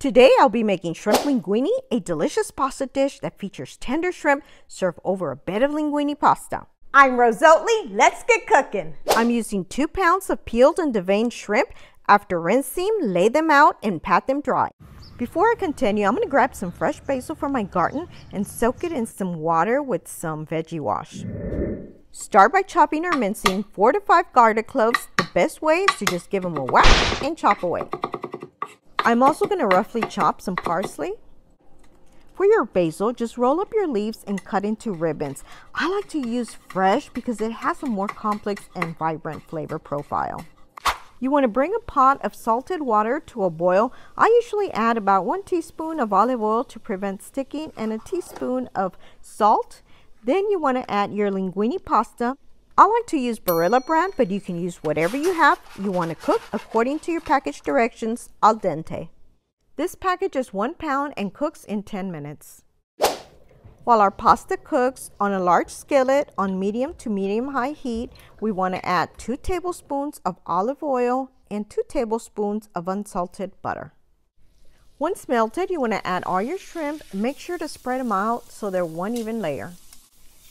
Today I'll be making shrimp linguine, a delicious pasta dish that features tender shrimp served over a bed of linguine pasta. I'm Rose Oatley. Let's get cooking. I'm using 2 pounds of peeled and deveined shrimp. After rinsing, lay them out and pat them dry. Before I continue, I'm going to grab some fresh basil from my garden and soak it in some water with some veggie wash. Start by chopping or mincing 4 to 5 garlic cloves. The best way is to just give them a whack and chop away. I'm also going to roughly chop some parsley. For your basil, just roll up your leaves and cut into ribbons. I like to use fresh because it has a more complex and vibrant flavor profile. You want to bring a pot of salted water to a boil. I usually add about 1 teaspoon of olive oil to prevent sticking and a teaspoon of salt. Then you want to add your linguine pasta. I like to use Barilla brand, but you can use whatever you have. You want to cook according to your package directions, al dente. This package is 1 pound and cooks in 10 minutes. While our pasta cooks on a large skillet on medium to medium-high heat, we want to add 2 tablespoons of olive oil and 2 tablespoons of unsalted butter. Once melted, you want to add all your shrimp. Make sure to spread them out so they're one even layer.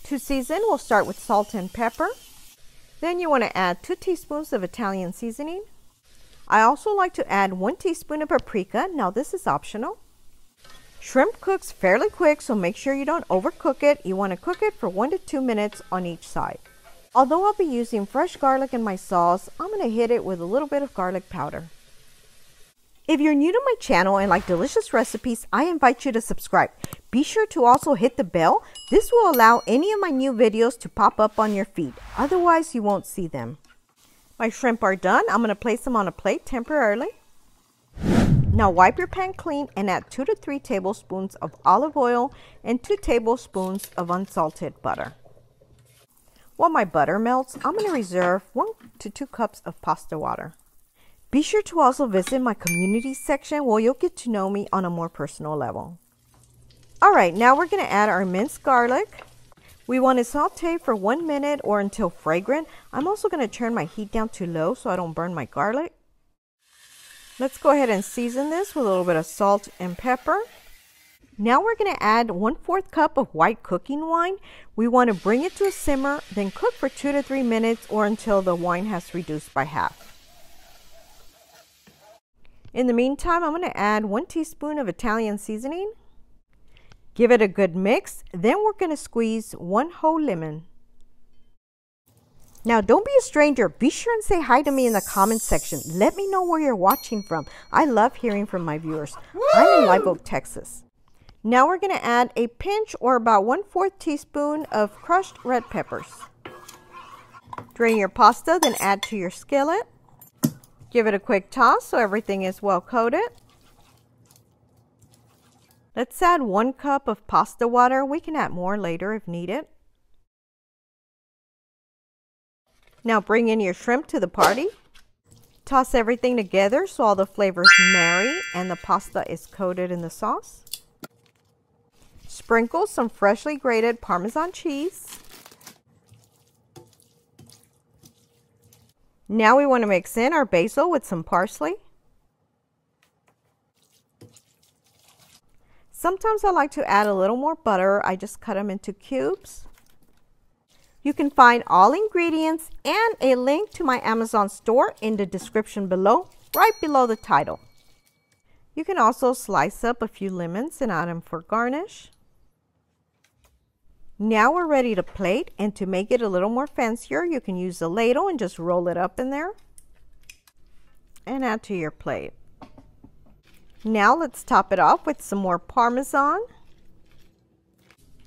To season, we'll start with salt and pepper. Then you want to add 2 teaspoons of Italian seasoning. I also like to add 1 teaspoon of paprika. Now this is optional. Shrimp cooks fairly quick, so make sure you don't overcook it. You want to cook it for 1 to 2 minutes on each side. Although I'll be using fresh garlic in my sauce, I'm going to hit it with a little bit of garlic powder. If you're new to my channel and like delicious recipes, I invite you to subscribe. Be sure to also hit the bell. This will allow any of my new videos to pop up on your feed. Otherwise, you won't see them. My shrimp are done. I'm going to place them on a plate temporarily. Now wipe your pan clean and add 2 to 3 tablespoons of olive oil and 2 tablespoons of unsalted butter. While my butter melts, I'm going to reserve 1 to 2 cups of pasta water. Be sure to also visit my community section where you'll get to know me on a more personal level. Alright, now we're going to add our minced garlic. We want to saute for 1 minute or until fragrant. I'm also going to turn my heat down to low so I don't burn my garlic. Let's go ahead and season this with a little bit of salt and pepper. Now we're going to add 1/4 cup of white cooking wine. We want to bring it to a simmer, then cook for 2 to 3 minutes or until the wine has reduced by half. In the meantime, I'm going to add 1 teaspoon of Italian seasoning. Give it a good mix. Then we're going to squeeze 1 whole lemon. Now don't be a stranger. Be sure and say hi to me in the comment section. Let me know where you're watching from. I love hearing from my viewers. I'm in Live Oak, Texas. Now we're going to add a pinch or about 1/4 teaspoon of crushed red peppers. Drain your pasta, then add to your skillet. Give it a quick toss so everything is well coated. Let's add 1 cup of pasta water. We can add more later if needed. Now bring in your shrimp to the party. Toss everything together so all the flavors marry and the pasta is coated in the sauce. Sprinkle some freshly grated parmesan cheese. Now we want to mix in our basil with some parsley. Sometimes I like to add a little more butter. I just cut them into cubes. You can find all ingredients and a link to my Amazon store in the description below, right below the title. You can also slice up a few lemons and add them for garnish. Now we're ready to plate, and to make it a little more fancier, you can use a ladle and just roll it up in there and add to your plate. Now let's top it off with some more parmesan,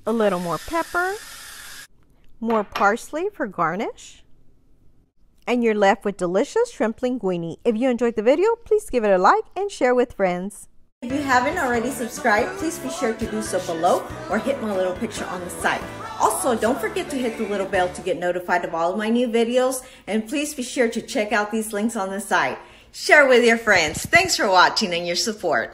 a little more pepper, more parsley for garnish, and you're left with delicious shrimp linguine. If you enjoyed the video, please give it a like and share with friends. If you haven't already subscribed, please be sure to do so below or hit my little picture on the side. Also, don't forget to hit the little bell to get notified of all of my new videos, and please be sure to check out these links on the side. Share with your friends. Thanks for watching and your support.